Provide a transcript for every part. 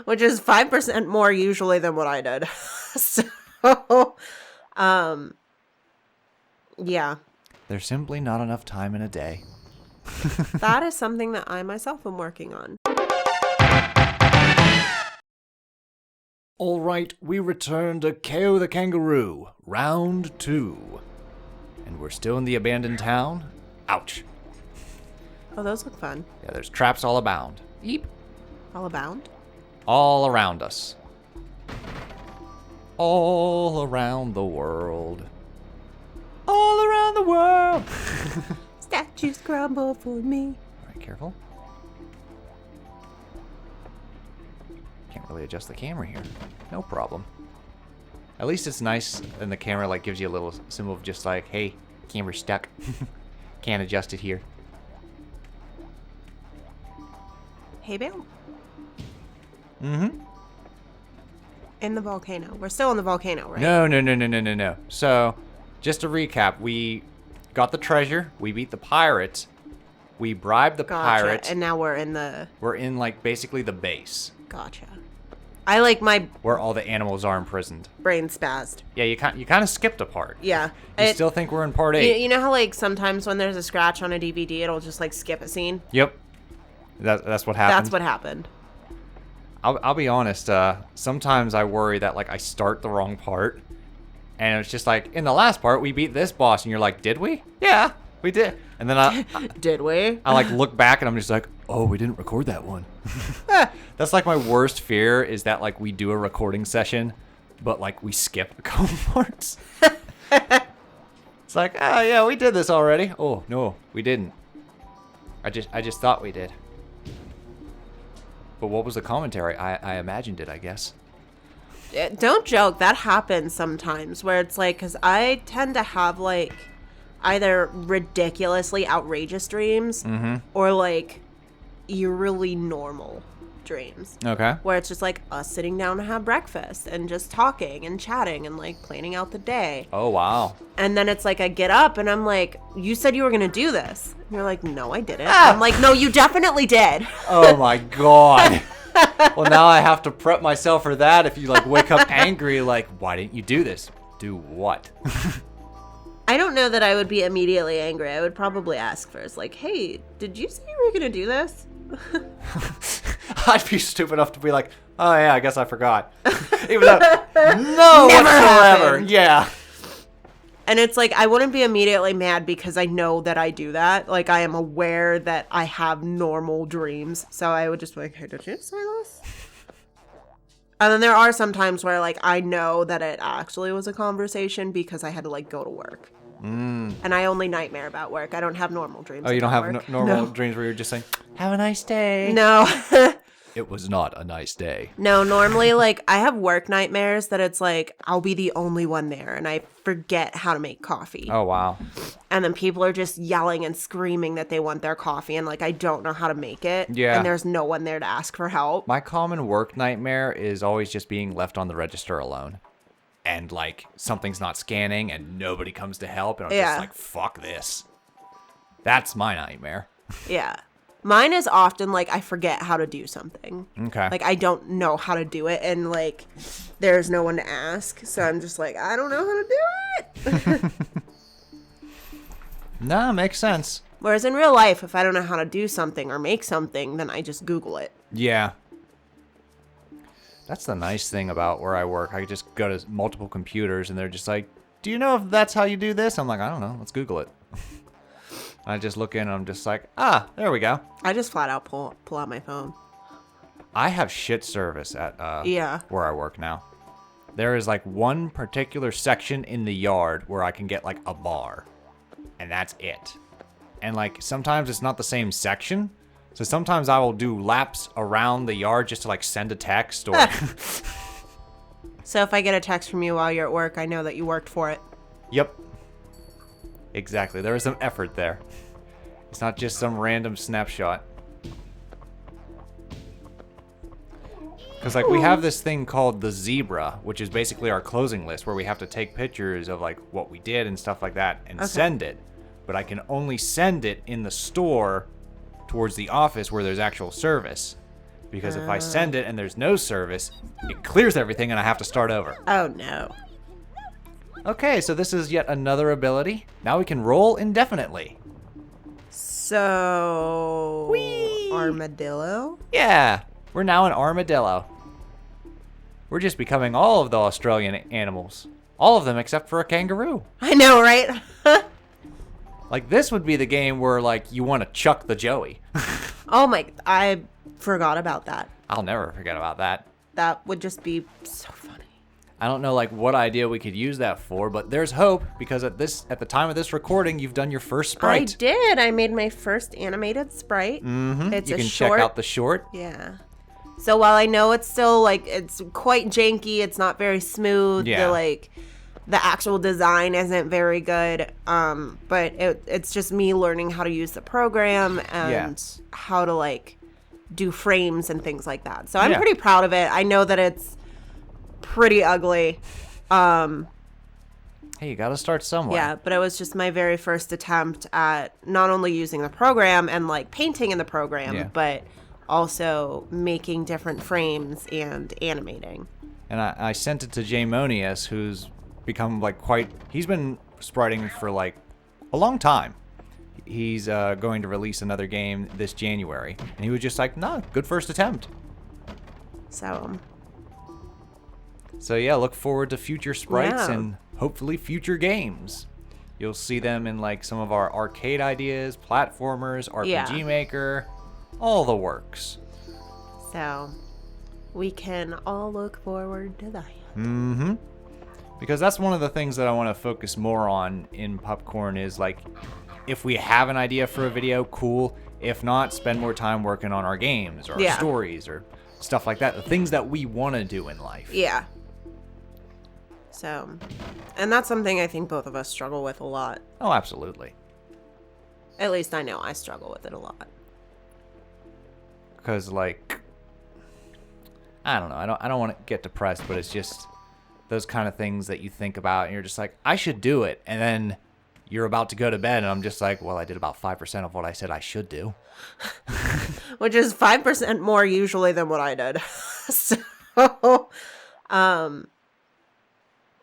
which is 5% more usually than what I did. So, yeah. There's simply not enough time in a day. That is something that I myself am working on. All right, we return to Kao the Kangaroo, round 2. And we're still in the abandoned town. Ouch. Oh, those look fun. Yeah, there's traps all abound. Yeep. All abound? All around us. All around the world. All around the world. Statues crumble for me. All right, careful. Can't really adjust the camera here. No problem. At least it's nice, and the camera like gives you a little symbol of just like, hey, camera's stuck. Can't adjust it here. Hey, Bill. Mm-hmm. In the volcano. We're still in the volcano, right? No. So, just to recap, we got the treasure, we beat the pirates, we bribed the pirates, and now we're in the... We're in, like, basically the base. Gotcha. I like my... Where all the animals are imprisoned. Brain spazzed. Yeah, you kind of skipped a part. Yeah. You still think we're in part 8. You know how, like, sometimes when there's a scratch on a DVD, it'll just, like, skip a scene? Yep. That's what happened. That's what happened. I'll be honest, sometimes I worry that, like, I start the wrong part, and it's just like, in the last part, we beat this boss, and you're like, did we? Yeah, we did. And then Did we? I, like, look back, and I'm just like, oh, we didn't record that one. That's, like, my worst fear, is that, like, we do a recording session, but, like, we skip a couple parts. It's like, oh, yeah, we did this already. Oh, no, we didn't. I just thought we did. But what was the commentary? I imagined it, I guess. Don't joke. That happens sometimes where it's like, because I tend to have like either ridiculously outrageous dreams or like eerily normal dreams. Okay. Where it's just like us sitting down to have breakfast and just talking and chatting and like planning out the day. Oh, wow. And then it's like I get up and I'm like, you said you were going to do this. And you're like, no, I didn't. I'm like, no, you definitely did. Oh, my God. Well, now I have to prep myself for that. If you like wake up angry, like, why didn't you do this? Do what? I don't know that I would be immediately angry. I would probably ask first, like, hey, did you say you were going to do this? I'd be stupid enough to be like, oh, yeah, I guess I forgot. Even though, no, Never whatsoever. happened. Yeah. And it's like, I wouldn't be immediately mad because I know that I do that. Like, I am aware that I have normal dreams. So I would just be like, hey, did you say this? And then there are some times where, like, I know that it actually was a conversation because I had to, like, go to work. And I only nightmare about work. I don't have normal dreams. Oh, you don't about have work. normal dreams where you're just saying, have a nice day. No. It was not a nice day. No, normally, like, I have work nightmares that it's like, I'll be the only one there, and I forget how to make coffee. Oh, wow. And then people are just yelling and screaming that they want their coffee, and, like, I don't know how to make it. Yeah. And there's no one there to ask for help. My common work nightmare is always just being left on the register alone. And, like, something's not scanning, and nobody comes to help, and I'm just like, fuck this. That's my nightmare. Yeah. Mine is often, like, I forget how to do something. Okay. Like, I don't know how to do it, and, like, there's no one to ask. So I'm just like, I don't know how to do it. Nah, makes sense. Whereas in real life, if I don't know how to do something or make something, then I just Google it. Yeah. That's the nice thing about where I work. I just go to multiple computers, and they're just like, do you know if that's how you do this? I'm like, I don't know. Let's Google it. I just look in, and I'm just like, there we go. I just flat out pull out my phone. I have shit service at where I work now. There is like one particular section in the yard where I can get like a bar, and that's it. And like sometimes it's not the same section, so sometimes I will do laps around the yard just to like send a text or. So if I get a text from you while you're at work, I know that you worked for it. Yep. Exactly. There is some effort there. It's not just some random snapshot. Because, like, we have this thing called the Zebra, which is basically our closing list, where we have to take pictures of, like, what we did and stuff like that and send it. But I can only send it in the store towards the office where there's actual service. Because if I send it and there's no service, it clears everything and I have to start over. Oh, no. Okay, so this is yet another ability. Now we can roll indefinitely. So... Whee! Armadillo? Yeah, we're now an armadillo. We're just becoming all of the Australian animals. All of them except for a kangaroo. I know, right? Like, this would be the game where, like, you want to chuck the joey. Oh my... I forgot about that. I'll never forget about that. That would just be so funny. I don't know, like, what idea we could use that for, but there's hope, because at the time of this recording, you've done your first sprite. I did. I made my first animated sprite. Mm-hmm. It's you a can short. check out the short. Yeah. So while I know it's still, like, it's quite janky, it's not very smooth. Yeah. The actual design isn't very good. But it's just me learning how to use the program and how to, like, do frames and things like that. So I'm pretty proud of it. I know that it's pretty ugly. Hey, you gotta start somewhere. Yeah, but it was just my very first attempt at not only using the program and, like, painting in the program, but also making different frames and animating. And I sent it to Jay Monius, who's become, like, he's been spriting for, like, a long time. He's going to release another game this January. And he was just like, nah, good first attempt. So yeah, look forward to future sprites and hopefully future games. You'll see them in, like, some of our arcade ideas, platformers, RPG Maker, all the works. So we can all look forward to that. Mm-hmm. Because that's one of the things that I want to focus more on in Pupcorn is, like, if we have an idea for a video, cool. If not, spend more time working on our games or our stories or stuff like that. The things that we want to do in life. Yeah. So, and that's something I think both of us struggle with a lot. Oh, absolutely. At least I know I struggle with it a lot. Because, like, I don't know. I don't want to get depressed, but it's just those kind of things that you think about and you're just like, I should do it. And then you're about to go to bed and I'm just like, well, I did about 5% of what I said I should do. Which is 5% more usually than what I did. So,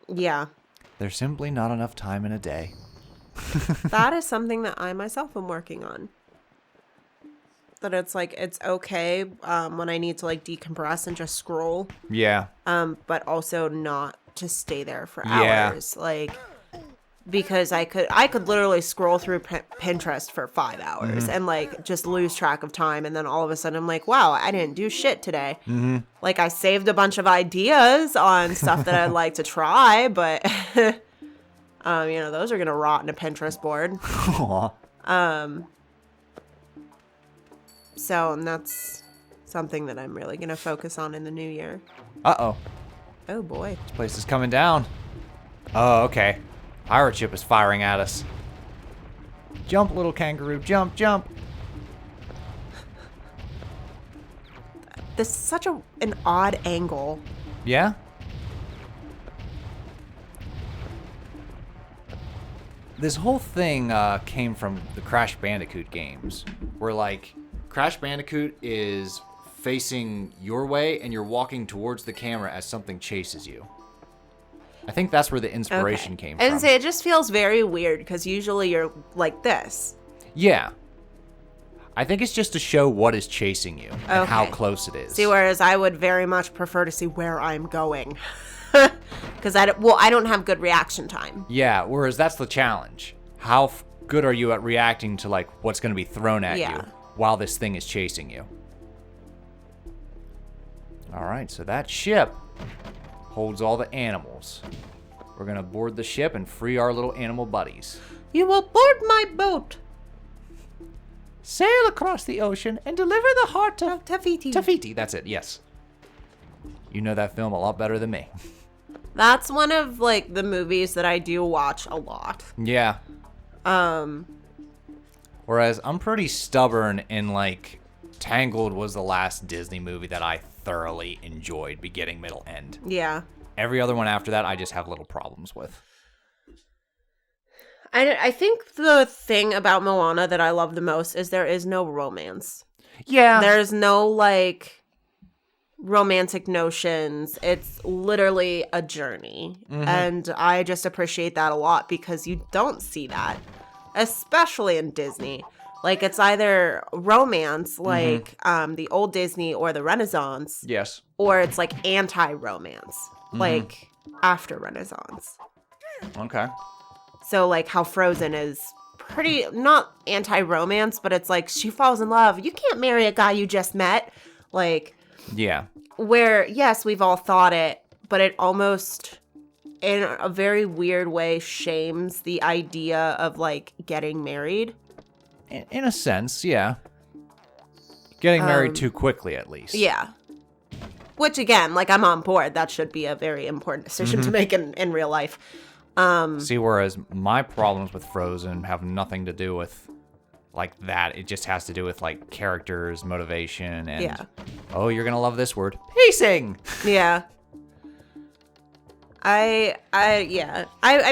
yeah. There's simply not enough time in a day. That is something that I myself am working on. That it's like, it's okay when I need to, like, decompress and just scroll. Yeah. But also not to stay there for hours. Like, because I could literally scroll through Pinterest for 5 hours and, like, just lose track of time. And then all of a sudden I'm like, wow, I didn't do shit today. Mm-hmm. Like, I saved a bunch of ideas on stuff that I'd like to try, but, those are going to rot in a Pinterest board. Aww. So, and that's something that I'm really going to focus on in the new year. Uh-oh. Oh, boy. This place is coming down. Oh, okay. Pirate ship is firing at us. Jump, little kangaroo. Jump, jump. This is such an odd angle. Yeah? This whole thing came from the Crash Bandicoot games. Where, like, Crash Bandicoot is facing your way and you're walking towards the camera as something chases you. I think that's where the inspiration came from. And say it just feels very weird because usually you're like this. Yeah. I think it's just to show what is chasing you and how close it is. See, whereas I would very much prefer to see where I'm going. Because I don't have good reaction time. Yeah, whereas that's the challenge. How good are you at reacting to, like, what's going to be thrown at you while this thing is chasing you? All right, so that ship holds all the animals. We're going to board the ship and free our little animal buddies. You will board my boat. Sail across the ocean and deliver the heart of Tafiti. Tafiti, that's it, yes. You know that film a lot better than me. That's one of, like, the movies that I do watch a lot. Yeah. Whereas I'm pretty stubborn in, like, Tangled was the last Disney movie that I thoroughly enjoyed, beginning, middle, end. Yeah. Every other one after that, I just have little problems with. I think the thing about Moana that I love the most is there is no romance. Yeah. There's no, like, romantic notions. It's literally a journey. And I just appreciate that a lot because you don't see that, especially in Disney. Like, it's either romance, like the old Disney or the Renaissance. Yes. Or it's like anti-romance, like after Renaissance. Okay. So like how Frozen is pretty, not anti-romance, but it's like she falls in love. You can't marry a guy you just met. Like, yeah. Where, yes, we've all thought it, but it almost, in a very weird way, shames the idea of like getting married. In a sense, yeah. Getting married too quickly, at least. Yeah. Which, again, like, I'm on board. That should be a very important decision to make in real life. See, whereas my problems with Frozen have nothing to do with, like, that. It just has to do with, like, characters, motivation, and, oh, you're gonna love this word, pacing! Yeah. I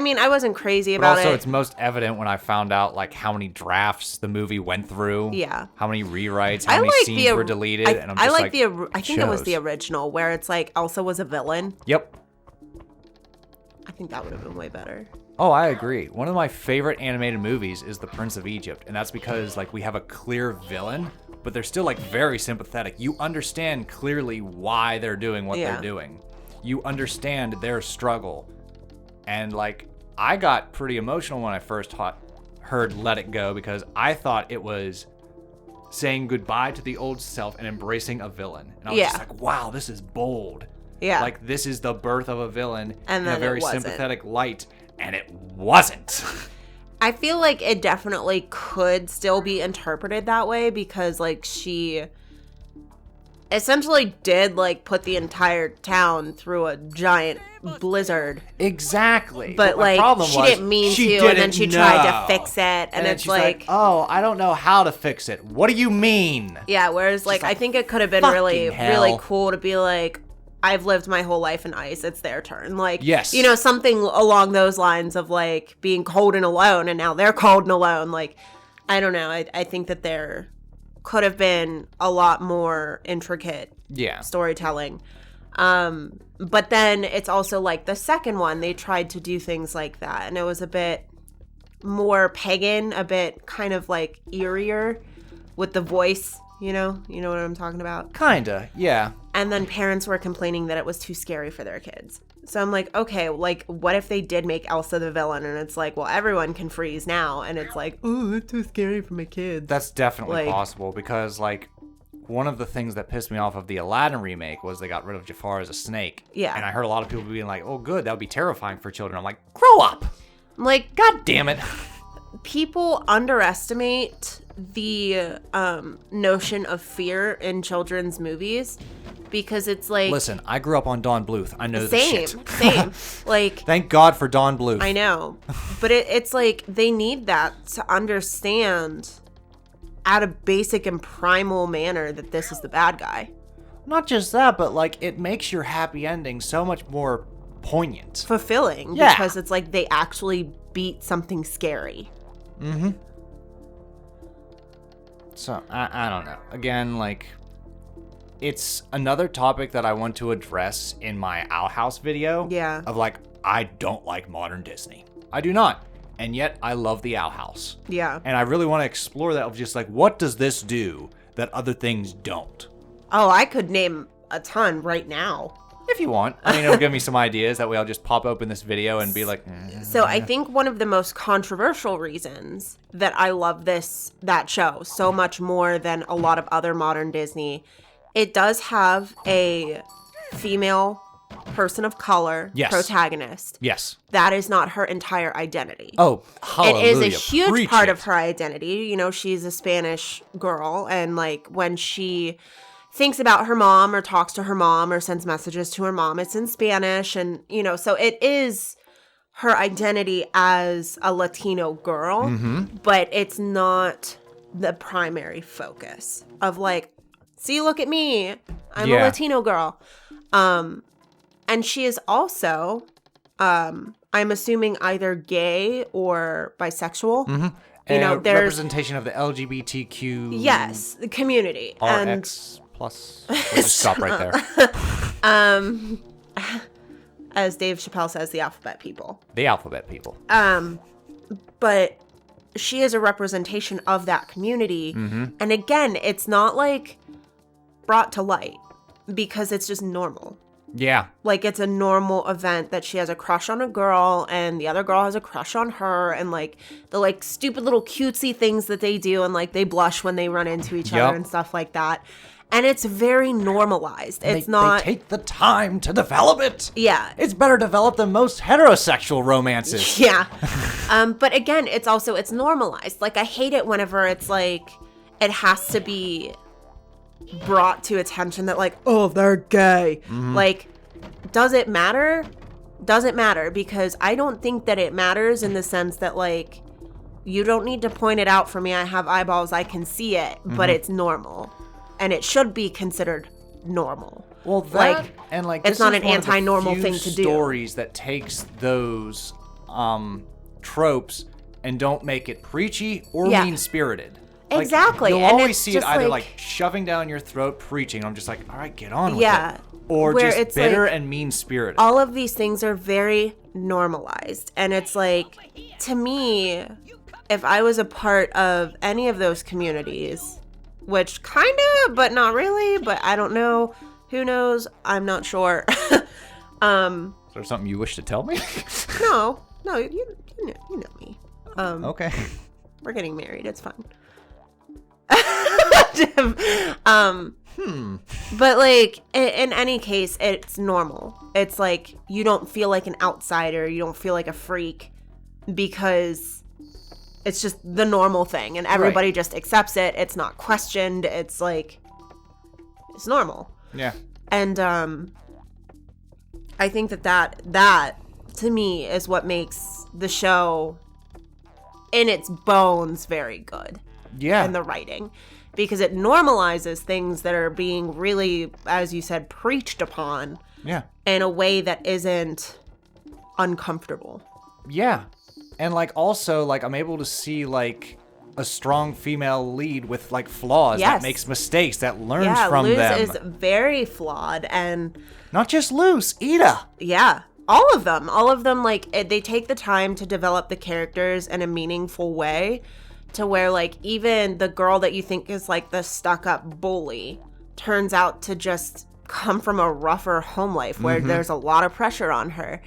mean, I wasn't crazy about it. But also, it's most evident when I found out, like, how many drafts the movie went through. Yeah. How many rewrites, how many scenes were deleted, and I'm just like, I think it was the original, where it's like, Elsa was a villain. Yep. I think that would have been way better. Oh, I agree. One of my favorite animated movies is The Prince of Egypt, and that's because, like, we have a clear villain, but they're still, like, very sympathetic. You understand clearly why they're doing what they're doing. You understand their struggle. And, like, I got pretty emotional when I first heard Let It Go because I thought it was saying goodbye to the old self and embracing a villain. And I was just like, wow, this is bold. Yeah. Like, this is the birth of a villain and in a very sympathetic light. And it wasn't. I feel like it definitely could still be interpreted that way because, like, she essentially did, like, put the entire town through a giant blizzard. Exactly. But like, she didn't mean to, and then she tried to fix it, and it's like, oh, I don't know how to fix it. What do you mean? Yeah, whereas, like, I think it could have been really cool to be like, I've lived my whole life in ice. It's their turn. Like, yes. You know, something along those lines of, like, being cold and alone, and now they're cold and alone. Like, I don't know. I think that there could have been a lot more intricate storytelling. But then it's also, like, the second one, they tried to do things like that, and it was a bit more pagan, a bit kind of, like, eerier with the voice. You know what I'm talking about? Kinda, yeah. And then parents were complaining that it was too scary for their kids. So I'm like, okay, like, what if they did make Elsa the villain? And it's like, well, everyone can freeze now. And it's like, oh, it's too scary for my kids. That's definitely possible because, like, one of the things that pissed me off of the Aladdin remake was they got rid of Jafar as a snake. Yeah. And I heard a lot of people being like, oh, good, that would be terrifying for children. I'm like, grow up. I'm like, God damn it. People underestimate the notion of fear in children's movies because it's like, listen, I grew up on Don Bluth. I know the shit. Same. Like, thank God for Don Bluth. I know, but it's like they need that to understand at a basic and primal manner that this is the bad guy. Not just that, but like it makes your happy ending so much more poignant, fulfilling, because it's like they actually beat something scary. Mm-hmm. So, I don't know. Again, like, it's another topic that I want to address in my Owl House video. Yeah. Of, like, I don't like modern Disney. I do not. And yet, I love the Owl House. Yeah. And I really want to explore that of just, like, what does this do that other things don't? Oh, I could name a ton right now. If you want. I mean, it'll give me some ideas. That way I'll just pop open this video and be like... So I think one of the most controversial reasons that I love that show so much more than a lot of other modern Disney, it does have a female person of color protagonist. Yes. That is not her entire identity. Oh, hallelujah. It is a huge part of her identity. You know, she's a Spanish girl, and like when she thinks about her mom or talks to her mom or sends messages to her mom, it's in Spanish. And, you know, so it is her identity as a Latino girl, but it's not the primary focus of like, see, look at me, I'm a Latino girl. And she is also, I'm assuming either gay or bisexual. Mm-hmm. You know, there's representation of the LGBTQ. Yes, the community. RX. Plus, we'll just stop right there. As Dave Chappelle says, the alphabet people. The alphabet people. But she is a representation of that community. And again, it's not like brought to light because it's just normal. Yeah. Like, it's a normal event that she has a crush on a girl and the other girl has a crush on her, and like the like stupid little cutesy things that they do, and like they blush when they run into each other and stuff like that. And it's very normalized. It's not... They take the time to develop it. Yeah. It's better developed than most heterosexual romances. Yeah. But again, it's normalized. Like, I hate it whenever it's like, it has to be brought to attention that like, oh, they're gay. Like, does it matter? Doesn't matter, because I don't think that it matters in the sense that like, you don't need to point it out for me. I have eyeballs. I can see it, but it's normal. And it should be considered normal. Well, that, like, and like, it's not an anti-normal thing to do. Stories that takes those tropes and don't make it preachy or mean-spirited. Like, exactly. You'll and always see it either like shoving down your throat, preaching. I'm just like, all right, get on with it. Or where just it's bitter like, and mean-spirited. All of these things are very normalized. And it's like, to me, if I was a part of any of those communities, which kind of, but not really, but I don't know. Who knows? I'm not sure. Is there something you wish to tell me? No, you know me. Okay. We're getting married. It's fine. But like, in any case, it's normal. It's like, you don't feel like an outsider. You don't feel like a freak because it's just the normal thing, and everybody just accepts it. It's not questioned. It's like, it's normal. Yeah. And I think that to me is what makes the show in its bones very good. Yeah. In the writing, because it normalizes things that are being really, as you said, preached upon. Yeah. In a way that isn't uncomfortable. Yeah. And like, also, like, I'm able to see like a strong female lead with like flaws, that makes mistakes, that learns from Luz them. is very flawed, and not just Luz, Ida. Yeah. All of them, like, they take the time to develop the characters in a meaningful way, to where like even the girl that you think is like the stuck-up bully turns out to just come from a rougher home life where there's a lot of pressure on her.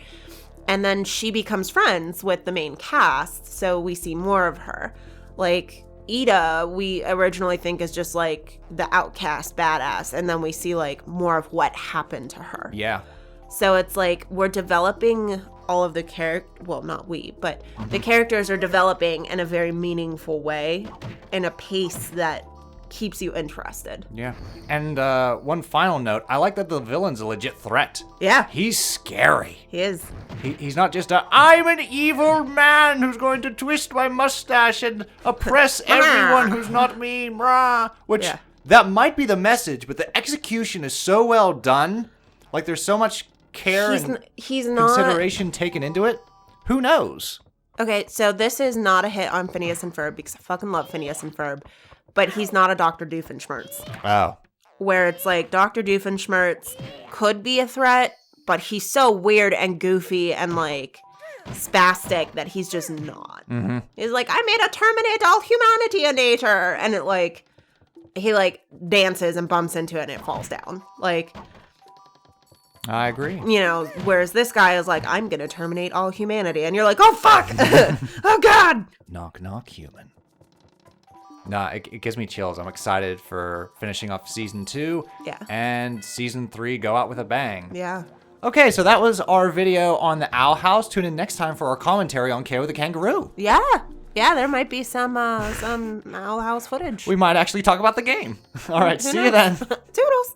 And then she becomes friends with the main cast, so we see more of her. Like, Ida, we originally think is just, like, the outcast badass, and then we see, like, more of what happened to her. Yeah. So it's like, we're developing all of the well, not we, but the characters are developing in a very meaningful way, in a pace that keeps you interested. Yeah. And one final note, I like that the villain's a legit threat. Yeah. He's scary. He is. He's not just I'm an evil man who's going to twist my mustache and oppress everyone who's not me, brah. Which, that might be the message, but the execution is so well done. Like, there's so much care and consideration taken into it. Who knows? Okay, so this is not a hit on Phineas and Ferb, because I fucking love Phineas and Ferb. But he's not a Dr. Doofenshmirtz. Oh. Where it's like, Dr. Doofenshmirtz could be a threat, but he's so weird and goofy and like spastic that he's just not. He's like, I made a terminate all humanity in nature. And it like, he like dances and bumps into it and it falls down. Like, I agree. You know, whereas this guy is like, I'm going to terminate all humanity. And you're like, oh, fuck. Oh, God. Knock, knock, human. Nah, it gives me chills. I'm excited for finishing off season 2. Yeah. And season 3 go out with a bang. Yeah. Okay, so that was our video on the Owl House. Tune in next time for our commentary on Kao the Kangaroo. Yeah. Yeah, there might be some Owl House footage. We might actually talk about the game. All right, see you then. Toodles.